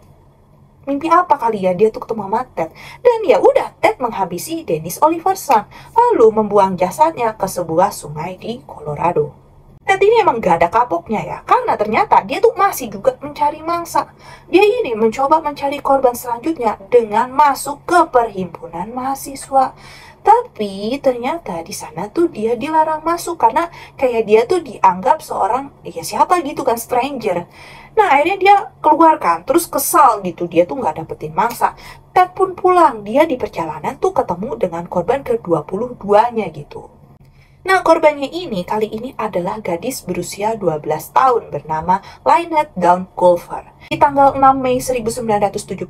mimpi apa kali ya, dia tuh ketemu sama Ted. Dan ya udah, Ted menghabisi Dennis Oliverson, lalu membuang jasadnya ke sebuah sungai di Colorado. Ted ini emang gak ada kapoknya ya, karena ternyata dia tuh masih juga mencari mangsa. Dia ini mencoba mencari korban selanjutnya dengan masuk ke perhimpunan mahasiswa. Tapi ternyata di sana tuh dia dilarang masuk karena kayak dia tuh dianggap seorang ya siapa gitu kan, stranger. Nah akhirnya dia keluar kan, terus kesal gitu, dia tuh nggak dapetin mangsa. Ted pun pulang, dia di perjalanan tuh ketemu dengan korban ke-22-nya gitu. Nah, korbannya ini kali ini adalah gadis berusia 12 tahun bernama Lynette Dawn Culver. Di tanggal 6 Mei 1975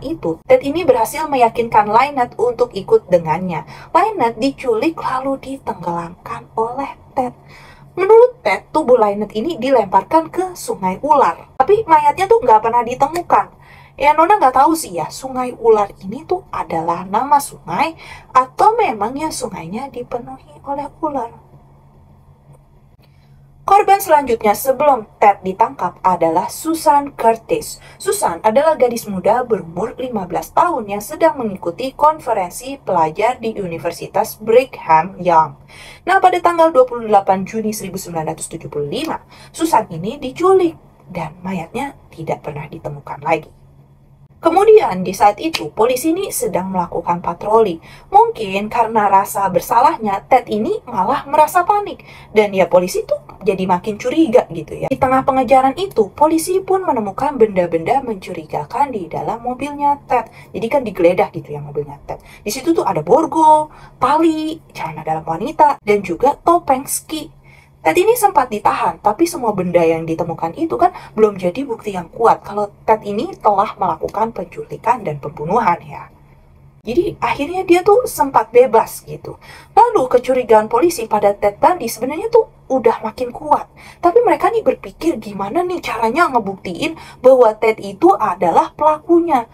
itu, Ted ini berhasil meyakinkan Lynette untuk ikut dengannya. Lynette diculik lalu ditenggelamkan oleh Ted. Menurut Ted, tubuh Lynette ini dilemparkan ke sungai ular. Tapi mayatnya tuh nggak pernah ditemukan. Ya, Nona nggak tahu sih ya, sungai ular ini tuh adalah nama sungai atau memangnya sungainya dipenuhi oleh ular. Korban selanjutnya sebelum Ted ditangkap adalah Susan Curtis. Susan adalah gadis muda berumur 15 tahun yang sedang mengikuti konferensi pelajar di Universitas Brigham Young. Nah, pada tanggal 28 Juni 1975, Susan ini diculik dan mayatnya tidak pernah ditemukan lagi. Kemudian di saat itu polisi ini sedang melakukan patroli. Mungkin karena rasa bersalahnya Ted ini malah merasa panik. Dan ya polisi tuh jadi makin curiga gitu ya. Di tengah pengejaran itu, polisi pun menemukan benda-benda mencurigakan di dalam mobilnya Ted. Jadi kan digeledah gitu ya mobilnya Ted. Di situ tuh ada borgol, tali, celana dalam wanita, dan juga topeng ski. Ted ini sempat ditahan, tapi semua benda yang ditemukan itu kan belum jadi bukti yang kuat kalau Ted ini telah melakukan penculikan dan pembunuhan ya. Jadi akhirnya dia tuh sempat bebas gitu. Lalu kecurigaan polisi pada Ted Bundy sebenarnya tuh udah makin kuat. Tapi mereka nih berpikir gimana nih caranya ngebuktiin bahwa Ted itu adalah pelakunya.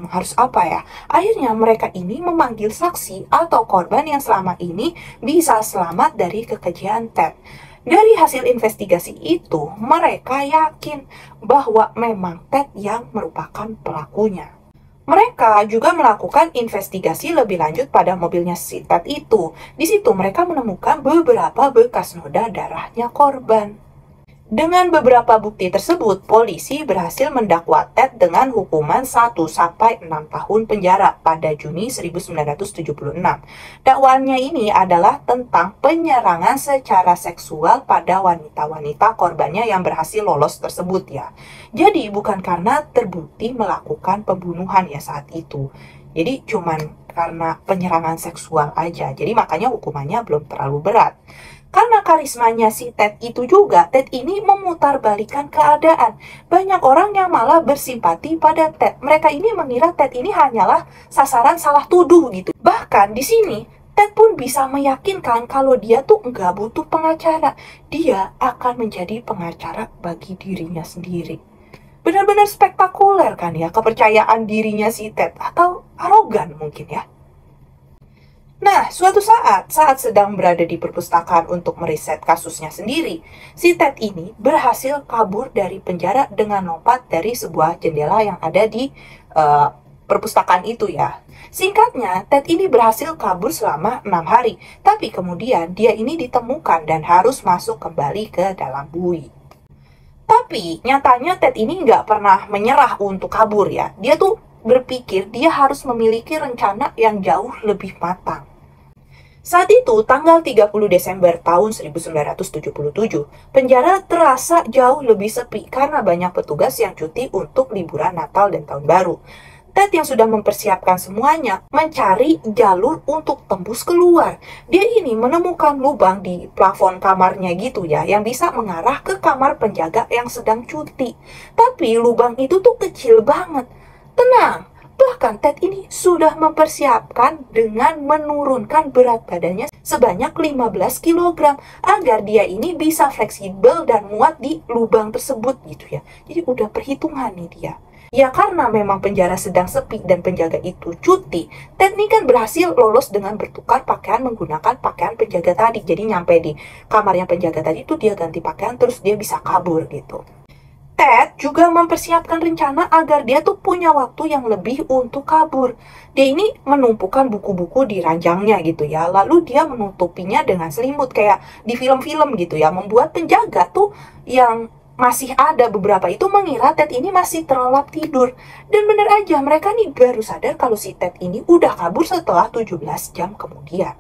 Harus apa ya? Akhirnya mereka ini memanggil saksi atau korban yang selama ini bisa selamat dari kekejian Ted. Dari hasil investigasi itu, mereka yakin bahwa memang Ted yang merupakan pelakunya. Mereka juga melakukan investigasi lebih lanjut pada mobilnya si Ted itu. Di situ mereka menemukan beberapa bekas noda darahnya korban. Dengan beberapa bukti tersebut, polisi berhasil mendakwa Ted dengan hukuman 1-6 tahun penjara pada Juni 1976. Dakwaannya ini adalah tentang penyerangan secara seksual pada wanita-wanita korbannya yang berhasil lolos tersebut ya. Jadi bukan karena terbukti melakukan pembunuhan ya saat itu. Jadi cuman karena penyerangan seksual aja. Jadi makanya hukumannya belum terlalu berat. Karena karismanya si Ted itu juga, Ted ini memutarbalikkan keadaan. Banyak orang yang malah bersimpati pada Ted. Mereka ini mengira Ted ini hanyalah sasaran salah tuduh gitu. Bahkan di sini, Ted pun bisa meyakinkan kalau dia tuh nggak butuh pengacara. Dia akan menjadi pengacara bagi dirinya sendiri. Benar-benar spektakuler kan ya kepercayaan dirinya si Ted. Atau arogan mungkin ya. Nah, suatu saat sedang berada di perpustakaan untuk meriset kasusnya sendiri, si Ted ini berhasil kabur dari penjara dengan lompat dari sebuah jendela yang ada di perpustakaan itu ya. Singkatnya, Ted ini berhasil kabur selama 6 hari, tapi kemudian dia ini ditemukan dan harus masuk kembali ke dalam bui. Tapi nyatanya Ted ini nggak pernah menyerah untuk kabur ya. Dia tuh berpikir dia harus memiliki rencana yang jauh lebih matang. Saat itu, tanggal 30 Desember tahun 1977, penjara terasa jauh lebih sepi karena banyak petugas yang cuti untuk liburan Natal dan Tahun Baru. Ted yang sudah mempersiapkan semuanya mencari jalur untuk tembus keluar. Dia ini menemukan lubang di plafon kamarnya gitu ya, yang bisa mengarah ke kamar penjaga yang sedang cuti. Tapi lubang itu tuh kecil banget. Tenang. Bahkan Ted ini sudah mempersiapkan dengan menurunkan berat badannya sebanyak 15 kg agar dia ini bisa fleksibel dan muat di lubang tersebut gitu ya. Jadi udah perhitungan nih dia. Ya karena memang penjara sedang sepi dan penjaga itu cuti, Ted ini kan berhasil lolos dengan bertukar pakaian menggunakan pakaian penjaga tadi. Jadi nyampe di kamarnya penjaga tadi itu dia ganti pakaian terus dia bisa kabur gitu. Ted juga mempersiapkan rencana agar dia tuh punya waktu yang lebih untuk kabur. Dia ini menumpukan buku-buku di ranjangnya gitu ya. Lalu dia menutupinya dengan selimut kayak di film-film gitu ya. Membuat penjaga tuh yang masih ada beberapa itu mengira Ted ini masih terlelap tidur. Dan bener aja mereka nih baru sadar kalau si Ted ini udah kabur setelah 17 jam kemudian.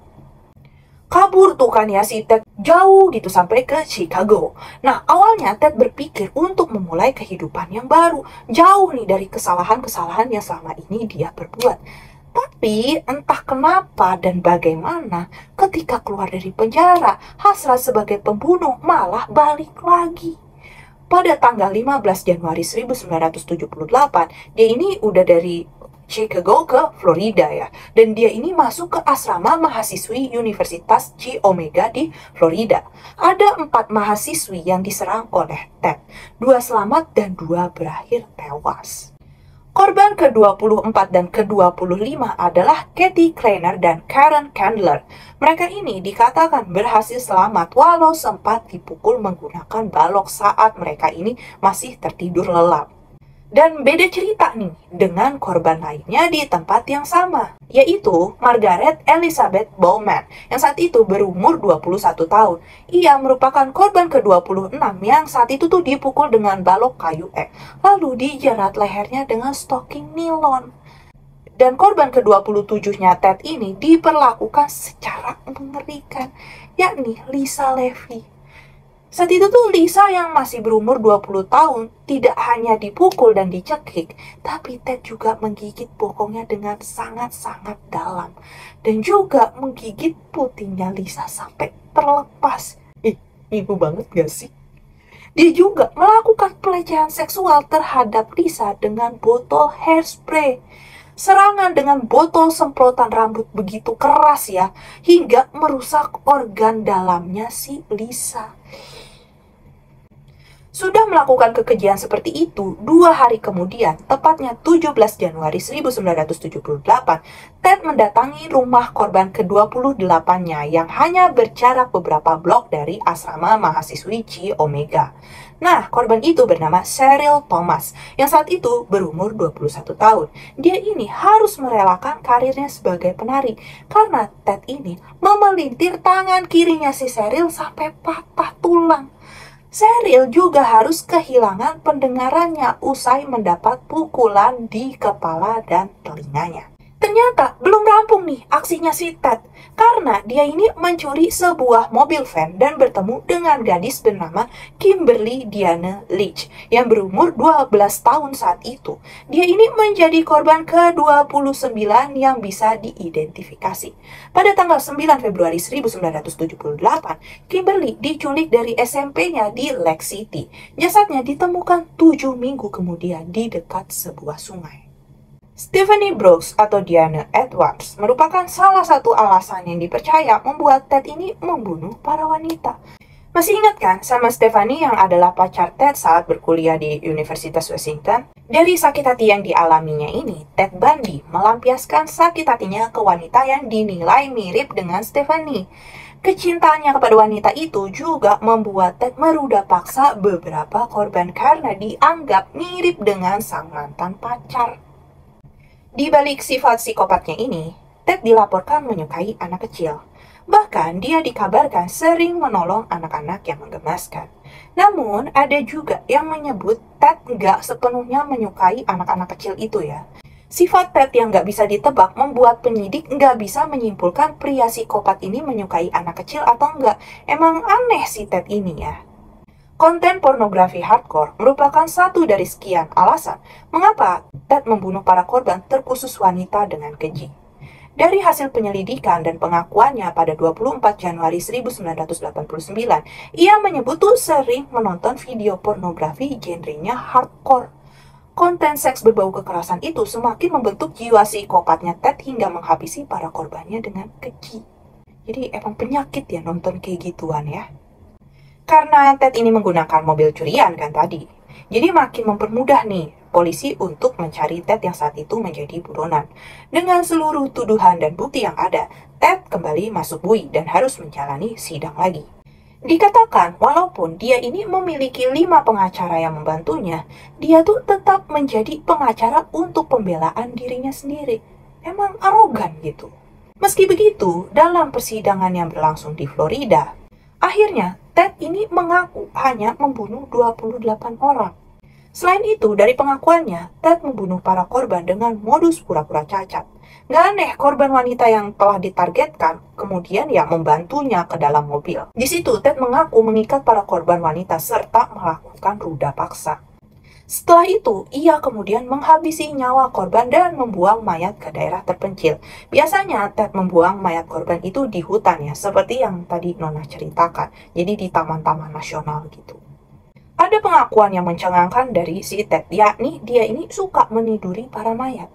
Kabur tuh kan ya si Ted jauh gitu sampai ke Chicago. Nah awalnya Ted berpikir untuk memulai kehidupan yang baru. Jauh nih dari kesalahan-kesalahan yang selama ini dia perbuat. Tapi entah kenapa dan bagaimana ketika keluar dari penjara, hasrat sebagai pembunuh malah balik lagi. Pada tanggal 15 Januari 1978, dia ini udah dari Chicago ke Florida ya. Dan dia ini masuk ke asrama mahasiswi Universitas Chi Omega di Florida. Ada 4 mahasiswi yang diserang oleh Ted. 2 selamat dan 2 berakhir tewas. Korban ke-24 dan ke-25 adalah Kathy Kleiner dan Karen Candler. Mereka ini dikatakan berhasil selamat walau sempat dipukul menggunakan balok saat mereka ini masih tertidur lelap. Dan beda cerita nih dengan korban lainnya di tempat yang sama, yaitu Margaret Elizabeth Bowman yang saat itu berumur 21 tahun. Ia merupakan korban ke-26 yang saat itu tuh dipukul dengan balok kayu lalu dijerat lehernya dengan stocking nilon. Dan korban ke-27-nya Ted ini diperlakukan secara mengerikan, yakni Lisa Levy. Saat itu tuh Lisa yang masih berumur 20 tahun tidak hanya dipukul dan dicekik, tapi Ted juga menggigit bokongnya dengan sangat-sangat dalam. Dan juga menggigit putingnya Lisa sampai terlepas. Ibu banget gak sih? Dia juga melakukan pelecehan seksual terhadap Lisa dengan botol hairspray. Serangan dengan botol semprotan rambut begitu keras ya, hingga merusak organ dalamnya si Lisa. Sudah melakukan kekejian seperti itu, 2 hari kemudian, tepatnya 17 Januari 1978, Ted mendatangi rumah korban ke-28-nya yang hanya berjarak beberapa blok dari asrama mahasiswi Chi Omega. Nah, korban itu bernama Cheryl Thomas, yang saat itu berumur 21 tahun. Dia ini harus merelakan karirnya sebagai penari, karena Ted ini memelintir tangan kirinya si Cheryl sampai patah tulang. Cheryl juga harus kehilangan pendengarannya usai mendapat pukulan di kepala dan telinganya. Ternyata belum rampung nih aksinya si Ted, karena dia ini mencuri sebuah mobil van dan bertemu dengan gadis bernama Kimberly Diana Leach yang berumur 12 tahun saat itu. Dia ini menjadi korban ke-29 yang bisa diidentifikasi. Pada tanggal 9 Februari 1978, Kimberly diculik dari SMP-nya di Lake City. Jasadnya ditemukan 7 minggu kemudian di dekat sebuah sungai. Stephanie Brooks atau Diana Edwards merupakan salah satu alasan yang dipercaya membuat Ted ini membunuh para wanita. Masih ingat kan sama Stephanie yang adalah pacar Ted saat berkuliah di Universitas Washington? Dari sakit hati yang dialaminya ini, Ted Bundy melampiaskan sakit hatinya ke wanita yang dinilai mirip dengan Stephanie. Kecintaannya kepada wanita itu juga membuat Ted meruda paksa beberapa korban karena dianggap mirip dengan sang mantan pacar. Di balik sifat psikopatnya ini, Ted dilaporkan menyukai anak kecil. Bahkan dia dikabarkan sering menolong anak-anak yang menggemaskan. Namun ada juga yang menyebut Ted nggak sepenuhnya menyukai anak-anak kecil itu ya. Sifat Ted yang nggak bisa ditebak membuat penyidik nggak bisa menyimpulkan pria psikopat ini menyukai anak kecil atau enggak. Emang aneh si Ted ini ya. Konten pornografi hardcore merupakan satu dari sekian alasan mengapa Ted membunuh para korban terkhusus wanita dengan keji. Dari hasil penyelidikan dan pengakuannya pada 24 Januari 1989, ia menyebut tuh sering menonton video pornografi genrenya hardcore. Konten seks berbau kekerasan itu semakin membentuk jiwa psikopatnya Ted hingga menghabisi para korbannya dengan keji. Jadi emang penyakit ya nonton kayak gituan ya. Karena Ted ini menggunakan mobil curian kan tadi. Jadi makin mempermudah nih polisi untuk mencari Ted yang saat itu menjadi buronan. Dengan seluruh tuduhan dan bukti yang ada, Ted kembali masuk bui dan harus menjalani sidang lagi. Dikatakan walaupun dia ini memiliki 5 pengacara yang membantunya, dia tuh tetap menjadi pengacara untuk pembelaan dirinya sendiri. Emang arogan gitu. Meski begitu, dalam persidangan yang berlangsung di Florida, akhirnya Ted ini mengaku hanya membunuh 28 orang. Selain itu, dari pengakuannya, Ted membunuh para korban dengan modus pura-pura cacat. Gak aneh, korban wanita yang telah ditargetkan, kemudian ya membantunya ke dalam mobil. Di situ, Ted mengaku mengikat para korban wanita serta melakukan ruda paksa. Setelah itu, ia kemudian menghabisi nyawa korban dan membuang mayat ke daerah terpencil. Biasanya, Ted membuang mayat korban itu di hutan ya, seperti yang tadi Nona ceritakan. Jadi di taman-taman nasional gitu. Ada pengakuan yang mencengangkan dari si Ted, yakni dia ini suka meniduri para mayat.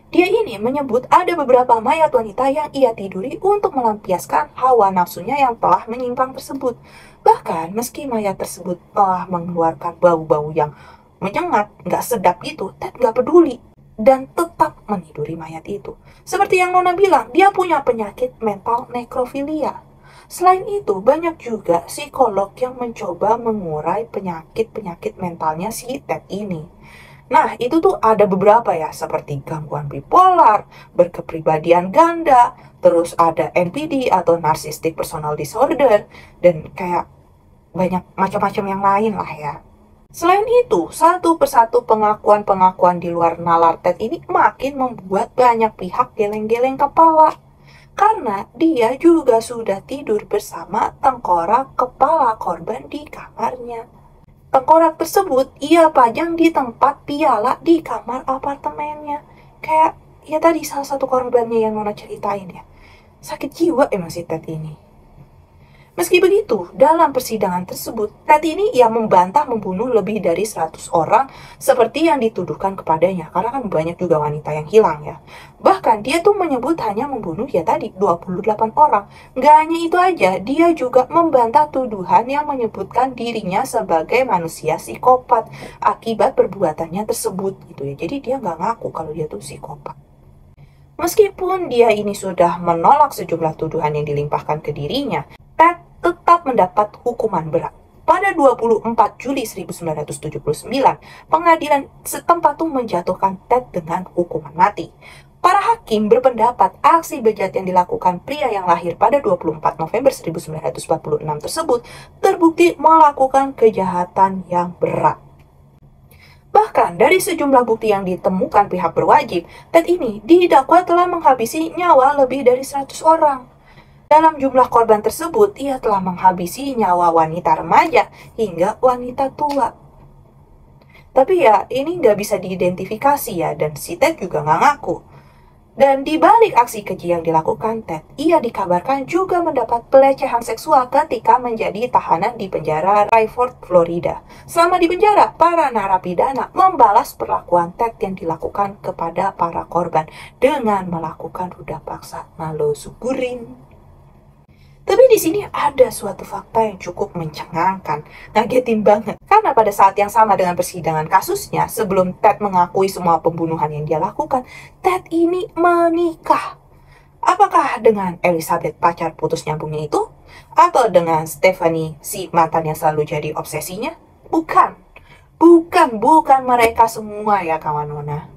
Dia ini menyebut ada beberapa mayat wanita yang ia tiduri untuk melampiaskan hawa nafsunya yang telah menyimpang tersebut. Bahkan, meski mayat tersebut telah mengeluarkan bau-bau yang menyengat, nggak sedap gitu, Ted nggak peduli dan tetap meniduri mayat itu. Seperti yang Nona bilang, dia punya penyakit mental nekrofilia. Selain itu, banyak juga psikolog yang mencoba mengurai penyakit-penyakit mentalnya si Ted ini. Nah, itu tuh ada beberapa ya, seperti gangguan bipolar, berkepribadian ganda, terus ada NPD atau Narcissistic Personal Disorder, dan kayak banyak macam-macam yang lain lah ya. Selain itu, satu persatu pengakuan-pengakuan di luar nalar Ted ini makin membuat banyak pihak geleng-geleng kepala. karena dia juga sudah tidur bersama tengkorak kepala korban di kamarnya. Tengkorak tersebut ia pajang di tempat piala di kamar apartemennya. Kayak ya tadi salah satu korbannya yang Nona ceritain ya. Sakit jiwa emang si Ted ini. Meski begitu, dalam persidangan tersebut, Ted ini ia membantah membunuh lebih dari 100 orang seperti yang dituduhkan kepadanya. Karena kan banyak juga wanita yang hilang ya. Bahkan dia tuh menyebut hanya membunuh ya tadi 28 orang. Gak hanya itu aja, dia juga membantah tuduhan yang menyebutkan dirinya sebagai manusia psikopat akibat perbuatannya tersebut gitu ya. Jadi dia gak ngaku kalau dia tuh psikopat. Meskipun dia ini sudah menolak sejumlah tuduhan yang dilimpahkan ke dirinya, Ted tetap mendapat hukuman berat. Pada 24 Juli 1979, pengadilan setempat tuh menjatuhkan Ted dengan hukuman mati. Para hakim berpendapat aksi bejat yang dilakukan pria yang lahir pada 24 November 1946 tersebut terbukti melakukan kejahatan yang berat. Bahkan dari sejumlah bukti yang ditemukan pihak berwajib, Ted ini didakwa telah menghabisi nyawa lebih dari 100 orang. Dalam jumlah korban tersebut, ia telah menghabisi nyawa wanita remaja hingga wanita tua. Tapi ya, ini nggak bisa diidentifikasi ya, dan si Ted juga nggak ngaku. Dan di balik aksi keji yang dilakukan Ted, ia dikabarkan juga mendapat pelecehan seksual ketika menjadi tahanan di penjara Rayford, Florida. Selama di penjara, para narapidana membalas perlakuan Ted yang dilakukan kepada para korban dengan melakukan ruda paksa nalo sugurin. Tapi di sini ada suatu fakta yang cukup mencengangkan, ngagetin banget. Karena pada saat yang sama dengan persidangan kasusnya, sebelum Ted mengakui semua pembunuhan yang dia lakukan, Ted ini menikah. Apakah dengan Elizabeth pacar putus nyambungnya itu? Atau dengan Stephanie si mantan yang selalu jadi obsesinya? Bukan. Bukan mereka semua ya kawan Nona.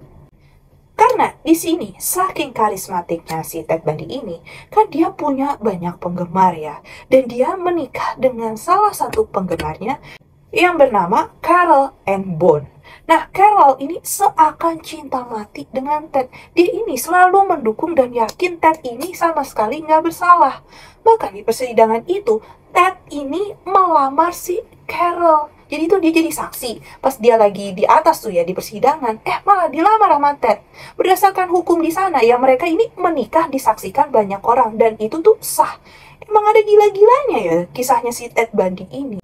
Karena di sini saking karismatiknya si Ted Bundy ini, kan dia punya banyak penggemar ya. Dan dia menikah dengan salah satu penggemarnya yang bernama Carol Ann Bone. Nah, Carol ini seakan cinta mati dengan Ted. Dia ini selalu mendukung dan yakin Ted ini sama sekali nggak bersalah. Bahkan di persidangan itu, Ted ini melamar si Carol. Jadi itu dia jadi saksi. Pas dia lagi di atas tuh ya di persidangan, malah dilamar sama Ted. Berdasarkan hukum di sana ya mereka ini menikah disaksikan banyak orang dan itu tuh sah. Emang ada gila-gilanya ya kisahnya si Ted Bundy ini.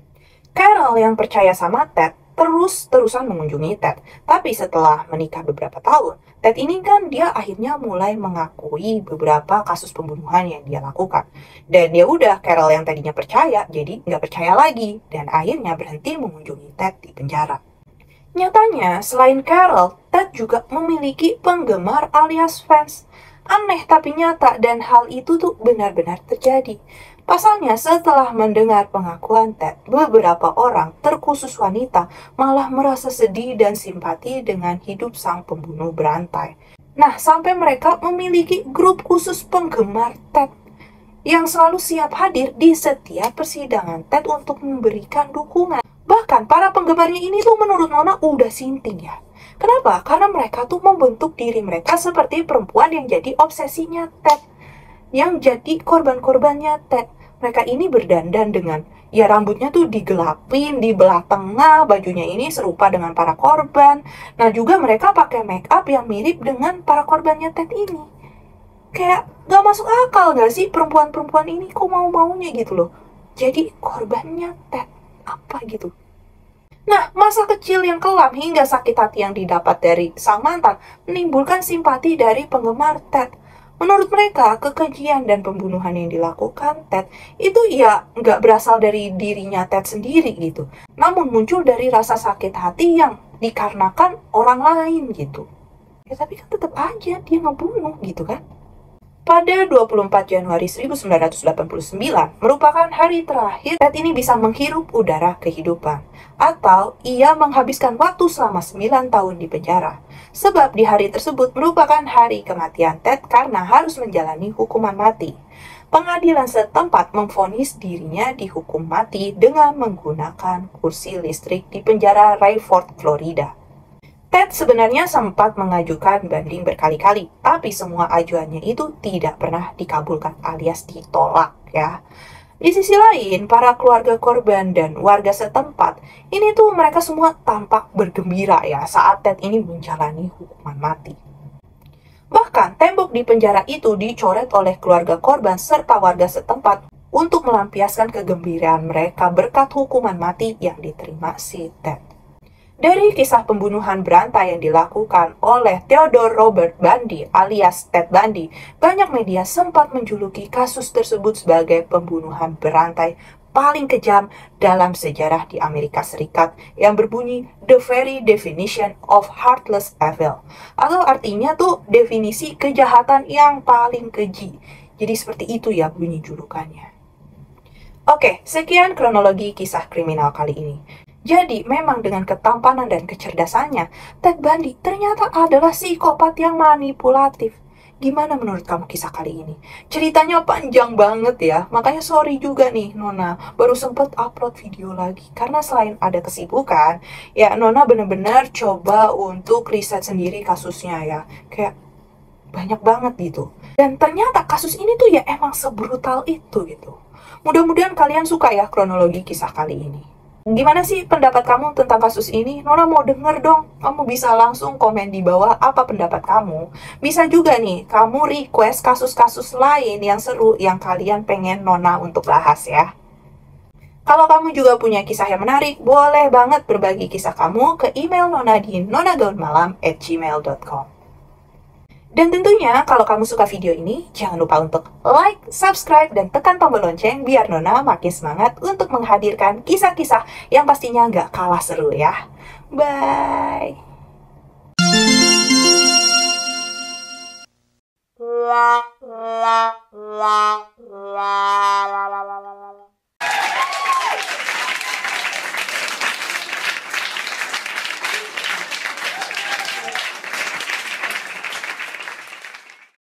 Carol yang percaya sama Ted terus-terusan mengunjungi Ted. Tapi setelah menikah beberapa tahun, Ted ini kan dia akhirnya mulai mengakui beberapa kasus pembunuhan yang dia lakukan. Dan ya udah, Carol yang tadinya percaya jadi nggak percaya lagi dan akhirnya berhenti mengunjungi Ted di penjara. Nyatanya, selain Carol, Ted juga memiliki penggemar alias fans. Aneh tapi nyata dan hal itu tuh benar-benar terjadi. Pasalnya setelah mendengar pengakuan Ted, beberapa orang, terkhusus wanita, malah merasa sedih dan simpati dengan hidup sang pembunuh berantai. Nah, sampai mereka memiliki grup khusus penggemar Ted yang selalu siap hadir di setiap persidangan Ted untuk memberikan dukungan. Bahkan para penggemarnya ini tuh menurut Nona udah sinting ya. Kenapa? Karena mereka tuh membentuk diri mereka seperti perempuan yang jadi obsesinya Ted, yang jadi korban-korbannya Ted. Mereka ini berdandan dengan ya rambutnya tuh digelapin, dibelah tengah, bajunya ini serupa dengan para korban. Nah juga mereka pakai make up yang mirip dengan para korbannya Ted ini. Kayak gak masuk akal gak sih perempuan-perempuan ini kok mau-maunya gitu loh. Jadi korbannya Ted apa gitu. Nah, masa kecil yang kelam hingga sakit hati yang didapat dari sang mantan menimbulkan simpati dari penggemar Ted. Menurut mereka, kekejian dan pembunuhan yang dilakukan Ted itu ya nggak berasal dari dirinya Ted sendiri gitu. Namun muncul dari rasa sakit hati yang dikarenakan orang lain gitu. Ya tapi kan tetap aja dia ngebunuh gitu kan. Pada 24 Januari 1989 merupakan hari terakhir Ted ini bisa menghirup udara kehidupan. Atau ia menghabiskan waktu selama 9 tahun di penjara. Sebab di hari tersebut merupakan hari kematian Ted karena harus menjalani hukuman mati. Pengadilan setempat memvonis dirinya dihukum mati dengan menggunakan kursi listrik di penjara Rayford, Florida. Ted sebenarnya sempat mengajukan banding berkali-kali, tapi semua ajuannya itu tidak pernah dikabulkan alias ditolak ya. Di sisi lain, para keluarga korban dan warga setempat, ini tuh mereka semua tampak bergembira ya saat Ted ini menjalani hukuman mati. Bahkan, tembok di penjara itu dicoret oleh keluarga korban serta warga setempat untuk melampiaskan kegembiraan mereka berkat hukuman mati yang diterima si Ted. Dari kisah pembunuhan berantai yang dilakukan oleh Theodore Robert Bundy alias Ted Bundy, banyak media sempat menjuluki kasus tersebut sebagai pembunuhan berantai paling kejam dalam sejarah di Amerika Serikat yang berbunyi The Very Definition of Heartless Evil, atau artinya tuh definisi kejahatan yang paling keji. Jadi seperti itu ya bunyi julukannya. Oke, sekian kronologi kisah kriminal kali ini. Jadi, memang dengan ketampanan dan kecerdasannya, Ted Bundy ternyata adalah psikopat yang manipulatif. Gimana menurut kamu kisah kali ini? Ceritanya panjang banget ya, makanya sorry juga nih Nona, baru sempet upload video lagi. Karena selain ada kesibukan, ya Nona bener-bener coba untuk riset sendiri kasusnya ya. Kayak banyak banget gitu. Dan ternyata kasus ini tuh ya emang sebrutal itu gitu. Mudah-mudahan kalian suka ya kronologi kisah kali ini. Gimana sih pendapat kamu tentang kasus ini? Nona mau denger dong. Kamu bisa langsung komen di bawah apa pendapat kamu. Bisa juga nih, kamu request kasus-kasus lain yang seru yang kalian pengen Nona untuk bahas ya. Kalau kamu juga punya kisah yang menarik, boleh banget berbagi kisah kamu ke email Nona di nonagaunmalam@gmail.com. Dan tentunya kalau kamu suka video ini, jangan lupa untuk like, subscribe, dan tekan tombol lonceng biar Nona makin semangat untuk menghadirkan kisah-kisah yang pastinya nggak kalah seru ya. Bye!